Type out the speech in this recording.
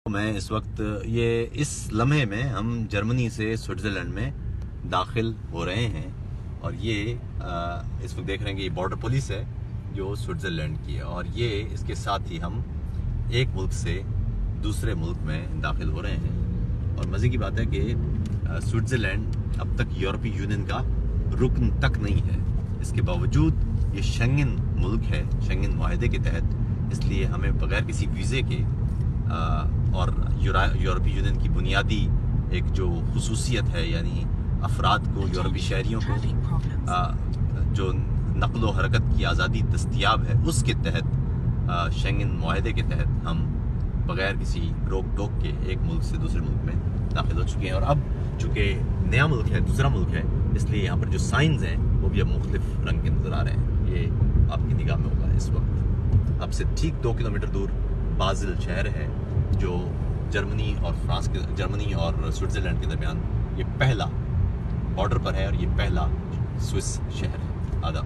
मैं इस वक्त इस लम्हे में हम जर्मनी से स्विट्ज़रलैंड में दाखिल हो रहे हैं और इस वक्त देख रहे हैं कि ये बॉर्डर पुलिस है जो स्विट्ज़रलैंड की है और इसके साथ ही हम एक मुल्क से दूसरे मुल्क में दाखिल हो रहे हैं। और मज़े की बात है कि स्विट्ज़रलैंड अब तक यूरोपीय यूनियन का रुकन तक नहीं है। इसके बावजूद ये शेंगन मुल्क है, शेंगन माहदे के तहत, इसलिए हमें बगैर किसी वीज़े के और यूरोपीय यूनियन की बुनियादी एक जो खुसूसियत है, यानी अफराद को, यूरोपीय शहरियों को जो नक़्ल व हरकत की आज़ादी दस्तयाब है, उसके तहत शेंगन माहदे के तहत हम बगैर किसी रोक टोक के एक मुल्क से दूसरे मुल्क में दाखिल हो चुके हैं। और अब चूँकि नया मुल्क है, दूसरा मुल्क है, इसलिए यहाँ पर जो साइंस हैं वो भी अब मुख्तलिफ रंग के नज़र आ रहे हैं। ये आपकी निगाह में होगा इस वक्त। अब से ठीक 2 किलोमीटर दूर बाज़िल शहर है जो जर्मनी और स्विट्ज़रलैंड के दरमियान ये पहला बॉर्डर पर है और ये पहला स्विस शहर है। आदाब।